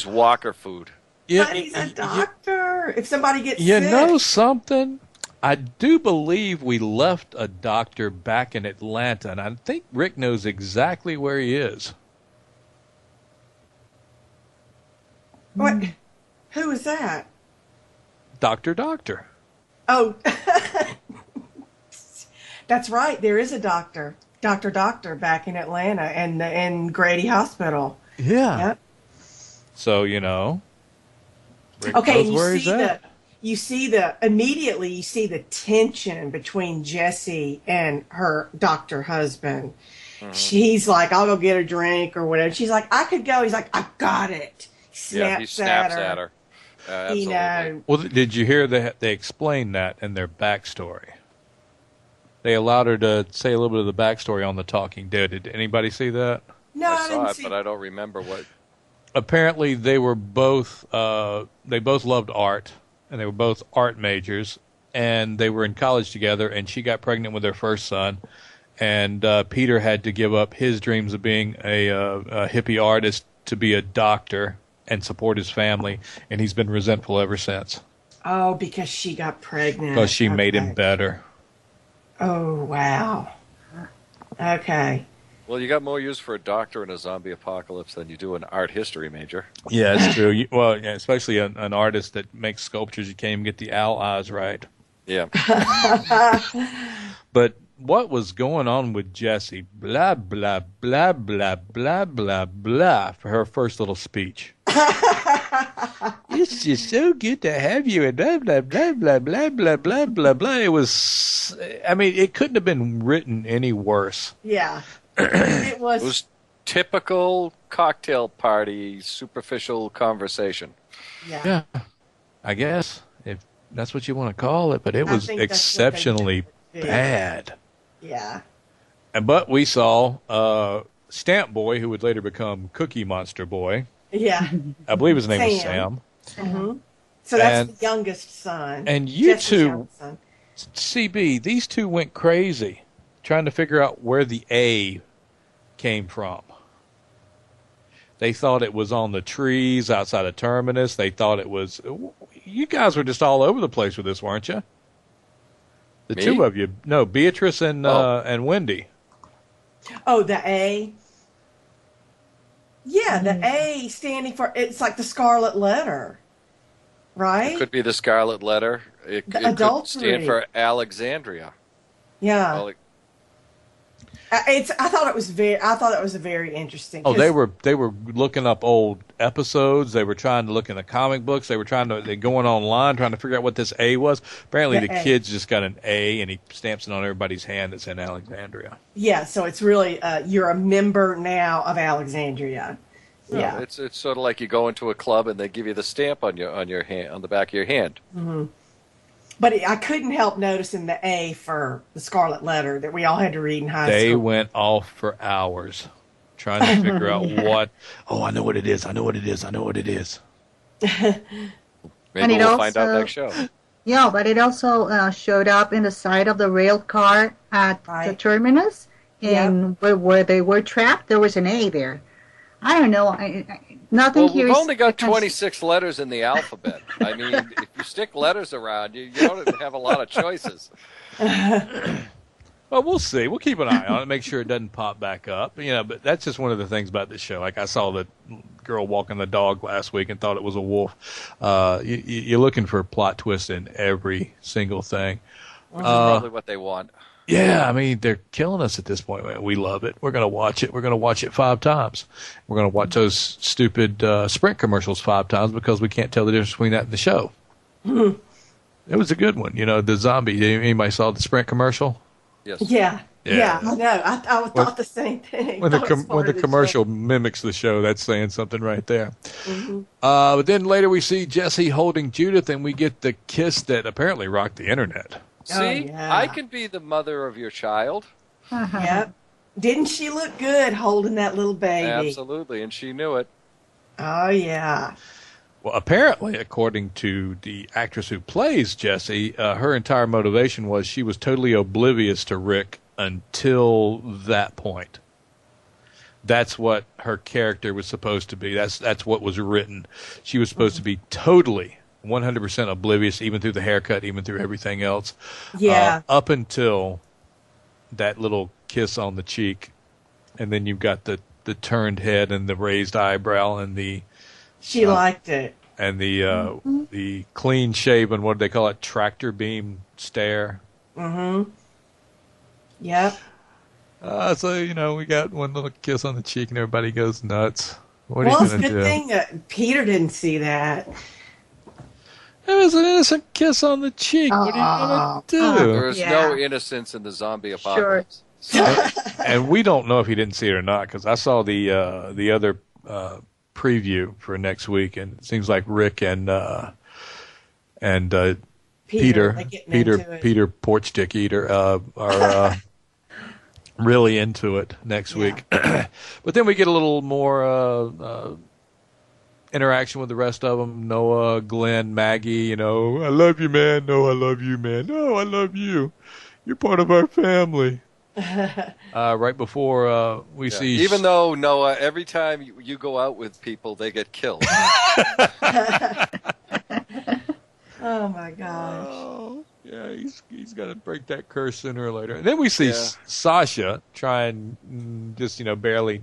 Walker food. But he's a doctor. If somebody gets You sick. know something? I do believe we left a doctor back in Atlanta, and I think Rick knows exactly where he is. What? Who is that? Doctor. Oh, that's right. There is a doctor, Doctor, back in Atlanta and in Grady Hospital. Yeah. Yep. So, Rick Okay, knows where he's at. you see the tension between Jessie and her doctor husband. Mm-hmm. She's like, "I'll go get a drink" or whatever. She's like, "I could go." He's like, "I got it." Yeah, he snaps at her. Absolutely. Well, did you hear they explained that in their backstory? They allowed her to say a little bit of the backstory on The Talking Dead. Did anybody see that? No, I I saw didn't it, see. but I don't remember what. Apparently, they were both loved art, and they were both art majors, and they were in college together, and she got pregnant with their first son, and Peter had to give up his dreams of being a hippie artist to be a doctor and support his family, and he's been resentful ever since. Oh, because she got pregnant. Because she made him better. Oh, wow. Okay. Well, you got more use for a doctor in a zombie apocalypse than you do an art history major. Yeah, it's true. Especially an artist that makes sculptures, you can't even get the owl eyes right. Yeah. But what was going on with Jessie? Blah, blah, blah, blah, blah, blah, blah, for her first little speech. It's just so good to have you, and blah, blah, blah, blah, blah, blah, blah, blah, blah. It was, I mean, it couldn't have been written any worse. Yeah. It was typical cocktail party, superficial conversation. Yeah. I guess, if that's what you want to call it, but it was exceptionally bad. Yeah. But we saw Stamp Boy, who would later become Cookie Monster Boy. Yeah. I believe his name was Sam. Mm-hmm. So that's the youngest son. And you Jesse's two, son. CB, these two went crazy trying to figure out where the A came from. They thought it was on the trees outside of Terminus. They thought it was... You guys were just all over the place with this, weren't you? The Me? two of you. No, Beatrice and Wendy. Oh, the A? Yeah, the A standing for... It's like the Scarlet Letter, right? It could be the Scarlet Letter. It could stand for Alexandria. Yeah. I thought it was very interesting. Oh, they were looking up old episodes. They were trying to look in the comic books. They're going online trying to figure out what this A was. Apparently, the kid's just got an A, and he stamps it on everybody's hand that's in Alexandria. Yeah, so it's really you're a member now of Alexandria. Yeah, it's sort of like you go into a club and they give you the stamp on your hand, on the back of your hand. Mm-hmm. But I couldn't help noticing the A for the Scarlet Letter that we all had to read in high school. They went off for hours trying to figure out what. Oh, I know what it is. I know what it is. I know what it is. Maybe we'll find out next show. Yeah, but it also showed up in the side of the rail car at the terminus, and where they were trapped, there was an A there. I don't know. Nothing here. We've only got 26 letters in the alphabet. I mean, if you stick letters around, you don't have a lot of choices. Well, we'll see. We'll keep an eye on it, make sure it doesn't pop back up. But that's just one of the things about this show. Like I saw the girl walking the dog last week and thought it was a wolf. You're looking for a plot twist in every single thing. Which is probably what they want. Yeah, I mean, they're killing us at this point. We love it. We're going to watch it. We're going to watch it 5 times. We're going to watch those stupid Sprint commercials 5 times because we can't tell the difference between that and the show. Mm-hmm. It was a good one. The zombie. Anybody saw the Sprint commercial? Yes. Yeah, I know. I thought the same thing. When the commercial mimics the show, that's saying something right there. Mm-hmm. But then later we see Jessie holding Judith, and we get the kiss that apparently rocked the internet. See, I can be the mother of your child. Yep. Didn't she look good holding that little baby? Absolutely, and she knew it. Oh, yeah. Well, apparently, according to the actress who plays Jessie, her entire motivation was she was totally oblivious to Rick until that point. That's what her character was supposed to be. That's what was written. She was supposed to be totally 100% oblivious, even through the haircut, even through everything else. Yeah. Up until that little kiss on the cheek, and then you've got the turned head and the raised eyebrow and the. She liked it. And the clean shaven, what do they call it? Tractor beam stare. Mm-hmm. Yep. So we got one little kiss on the cheek, and everybody goes nuts. What are you it's a going to do? good thing that Peter didn't see that. It was an innocent kiss on the cheek. What are you going to do? There is no innocence in the zombie apocalypse. Sure. And we don't know if he didn't see it or not, because I saw the other preview for next week, and it seems like Rick and Peter Porch Dick Eater are really into it next week. But then we get a little more interaction with the rest of them. Noah, Glenn, Maggie, I love you, man. No, I love you, man. No, I love you. You're part of our family. Right before we see... Even though, Noah, every time you go out with people, they get killed. Oh, my gosh. Oh, yeah, he's got to break that curse sooner or later. And then we see Sasha try and just, barely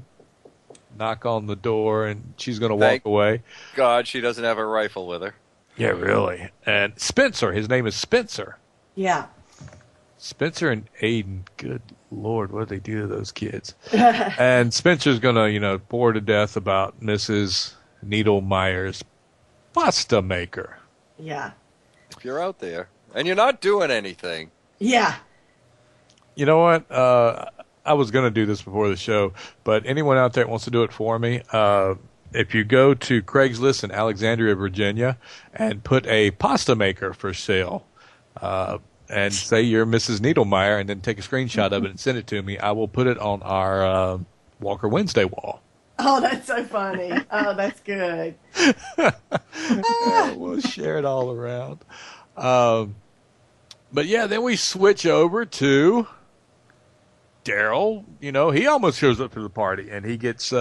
knock on the door, and she's going to walk away. God, she doesn't have a rifle with her. Yeah, really. And Spencer, his name is Spencer. Yeah. Spencer and Aiden, good Lord, what did they do to those kids? And Spencer's going to, bore to death about Mrs. Needlemeyer's pasta maker. Yeah. If you're out there and you're not doing anything. Yeah. You know what? I was going to do this before the show, but anyone out there that wants to do it for me, if you go to Craigslist in Alexandria, Virginia, and put a pasta maker for sale, and say you're Mrs. Needlemeyer, and then take a screenshot of it and send it to me, I will put it on our Walker Wednesday wall. Oh, that's so funny. Oh, that's good. We'll share it all around. But yeah, then we switch over to Daryl. He almost shows up to the party, and he gets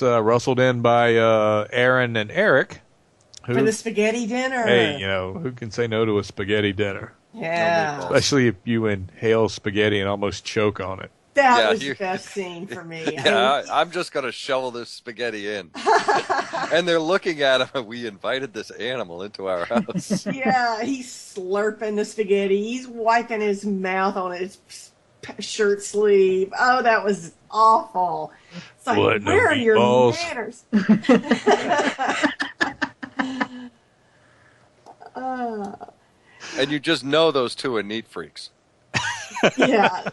rustled in by Aaron and Eric. For the spaghetti dinner. Hey, who can say no to a spaghetti dinner? Yeah. Especially if you inhale spaghetti and almost choke on it. That was the best scene for me. Yeah, I'm just going to shovel this spaghetti in. And they're looking at him. We invited this animal into our house. Yeah, he's slurping the spaghetti. He's wiping his mouth on his shirt sleeve. Oh, that was awful. It's like, where are your manners? And you just know those two are neat freaks. Yeah.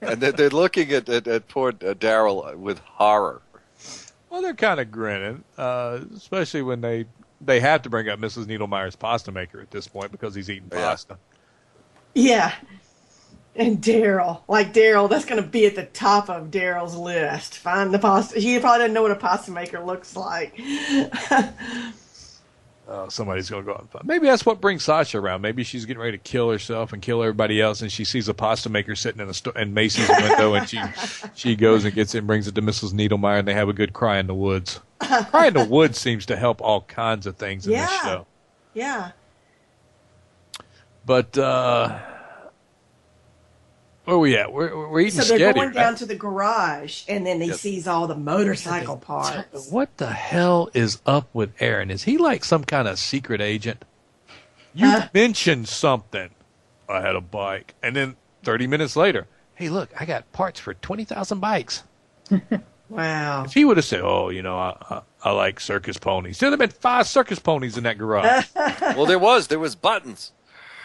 And they're looking at poor Daryl with horror. Well, they're kind of grinning, especially when they have to bring up Mrs. Needlemeyer's pasta maker at this point because he's eating pasta. Yeah. And Daryl, that's going to be at the top of Daryl's list. Find the pasta. He probably doesn't know what a pasta maker looks like. Somebody's going to go out and find. Maybe that's what brings Sasha around. Maybe she's getting ready to kill herself and kill everybody else, and she sees a pasta maker sitting in Macy's window, and she goes and gets it and brings it to Mrs. Needlemeyer, and they have a good cry in the woods. Cry in the woods seems to help all kinds of things in this show. Yeah. But where are we at? We're eating spaghetti. So they're going down to the garage, and then he sees all the motorcycle parts. What the hell is up with Aaron? Is he like some kind of secret agent? You mentioned something. I had a bike. And then 30 minutes later, hey, look, I got parts for 20,000 bikes. Wow. If he would have said, I like circus ponies. There'd have been 5 circus ponies in that garage. Well, there was buttons.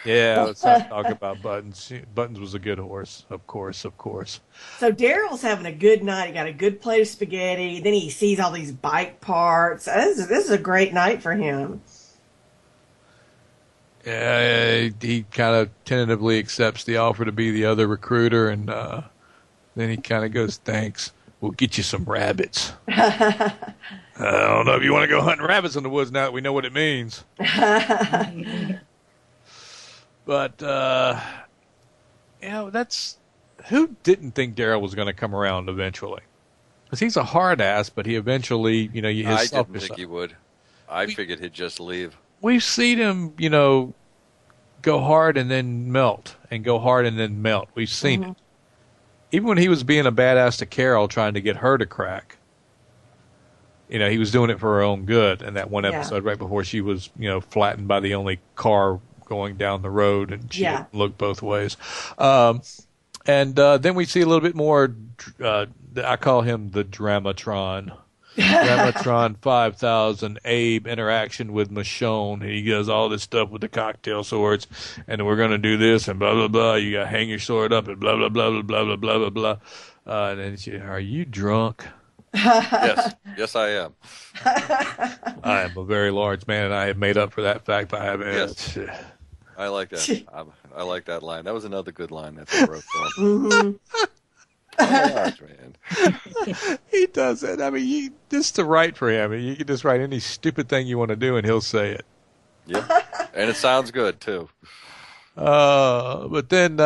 Yeah, let's not talk about Buttons. Buttons was a good horse, of course. So Daryl's having a good night. He got a good plate of spaghetti. Then he sees all these bike parts. This is a great night for him. Yeah, he kind of tentatively accepts the offer to be the other recruiter, and then he kind of goes, thanks. We'll get you some rabbits. I don't know if you want to go hunting rabbits in the woods now that we know what it means. But, that's... Who didn't think Daryl was going to come around eventually? Because he's a hard ass, but he eventually, I didn't think he would. I figured he'd just leave. We've seen him, go hard and then melt, and go hard and then melt. We've seen it. Even when he was being a badass to Carol, trying to get her to crack, he was doing it for her own good. In that one episode, right before she was, flattened by the only car going down the road, and she didn't look both ways. And then we see a little bit more, I call him the Dramatron. Dramatron 5000 Abe interaction with Michonne. He does all this stuff with the cocktail swords, and we're going to do this, and blah, blah, blah. You got to hang your sword up, and blah, blah, blah, blah, blah, blah, blah, blah. And then she, are you drunk? Yes, I am. I am a very large man, and I have made up for that fact by having I like that. I like that line. That was another good line that they wrote for him. Gosh, man. He does it. I mean, just to write for him, you can just write any stupid thing you want to do, and he'll say it. Yep. And it sounds good, too. But then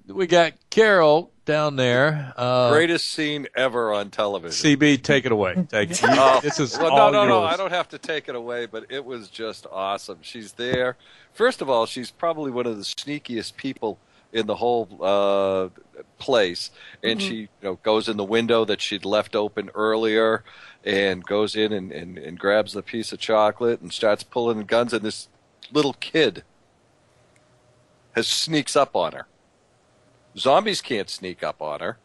we got Carol down there. Greatest scene ever on television. CB, take it away. Take it. This is well, all no. yours. I don't have to take it away, but it was just awesome. She's there. First of all, she's probably one of the sneakiest people in the whole place, and she goes in the window that she'd left open earlier, and goes in and grabs the piece of chocolate and starts pulling the guns, and this little kid sneaks up on her. Zombies can't sneak up on her.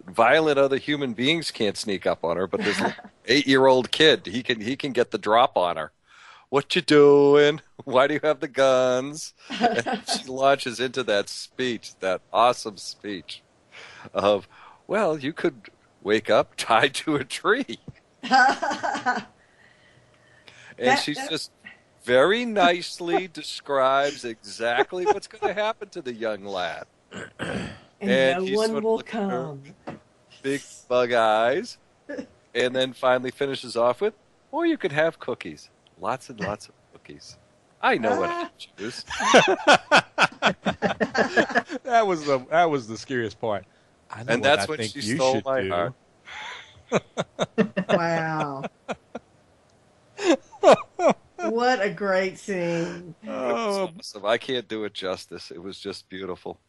Violent other human beings can't sneak up on her, but this 8-year-old kid, he can get the drop on her. What you doing? Why do you have the guns? And she launches into that speech, that awesome speech of, well, you could wake up tied to a tree. And she's just very nicely describes exactly what's going to happen to the young lad. And no he's one sort of will looking at her, come. big bug eyes, and then finally finishes off with, or you could have cookies. Lots and lots of cookies. I know what I choose. That was the scariest part. I know And what that's I when think she you stole should my do. heart. Wow. What a great scene. It was awesome. I can't do it justice. It was just beautiful.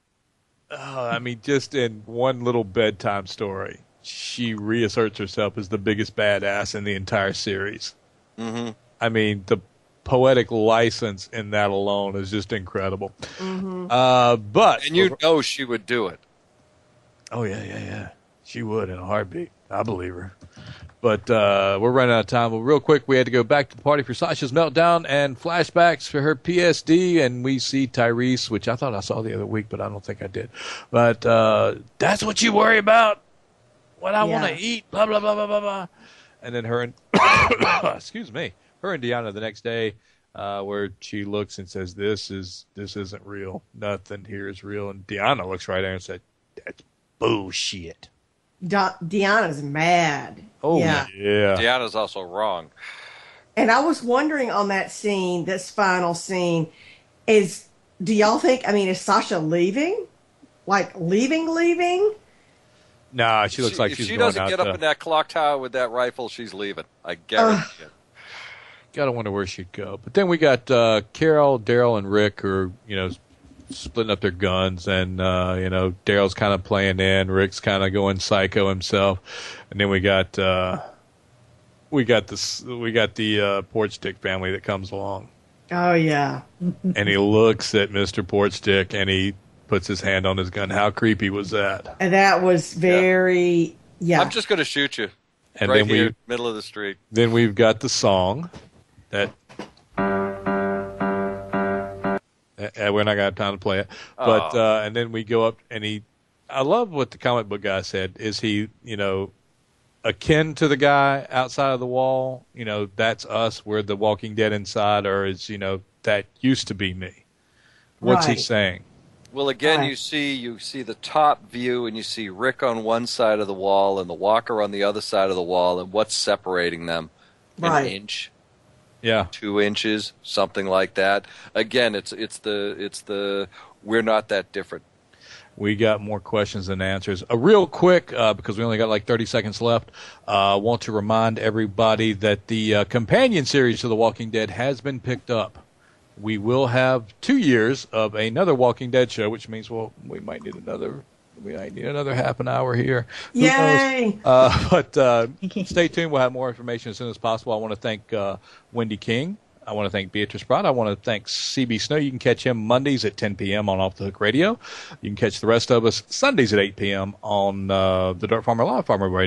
I mean, just in one little bedtime story, she reasserts herself as the biggest badass in the entire series. Mm-hmm. I mean, the poetic license in that alone is just incredible. Mm-hmm. But you know she would do it. Oh yeah. She would in a heartbeat. I believe her. But we're running out of time. Well, real quick, we had to go back to the party for Sasha's meltdown and flashbacks for her PSD, and we see Tyrese, which I thought I saw the other week, but I don't think I did. But that's what you worry about? What I want to eat? Blah blah blah blah blah blah. And then her and excuse me, her and Deanna the next day, where she looks and says, "This isn't real. Nothing here is real." And Deanna looks right there and said, "That's bullshit." Deanna's mad. Oh yeah. Deanna's also wrong. And I was wondering on that scene, this final scene, do y'all think? I mean, is Sasha leaving? Like leaving? Nah, she looks like if she's she going doesn't out get up in that clock tower with that rifle, she's leaving. I guarantee it. Gotta wonder where she'd go. But then we got Carol, Daryl, and Rick, who are, splitting up their guns, and Daryl's kind of playing in, Rick's kind of going psycho himself, and then we got the Porch Stick family that comes along. Oh yeah. And he looks at Mr. Porch Stick and he puts his hand on his gun. How creepy was that? And that was very I'm just going to shoot you. And right then here, middle of the street. Then we've got the song that. We're not going to have time to play it. But and then we go up, and I love what the comic book guy said. Is he, akin to the guy outside of the wall? That's us. We're the Walking Dead inside, or is, that used to be me? What's he saying? Well, again, you see the top view, and you see Rick on one side of the wall and the Walker on the other side of the wall, and what's separating them? An inch. Yeah, 2 inches, something like that. Again, it's the we're not that different. We got more questions than answers. Real quick, because we only got like 30 seconds left, I want to remind everybody that the companion series to The Walking Dead has been picked up. We will have 2 years of another Walking Dead show, which means we might need another half an hour here. Who Yay! knows? But stay tuned. We'll have more information as soon as possible. I want to thank Wendy King. I want to thank Beatrice Pratt. I want to thank CB Snow. You can catch him Mondays at 10 p.m. on Off the Hook Radio. You can catch the rest of us Sundays at 8 p.m. on the Dirt Farmer Live Farmer Radio.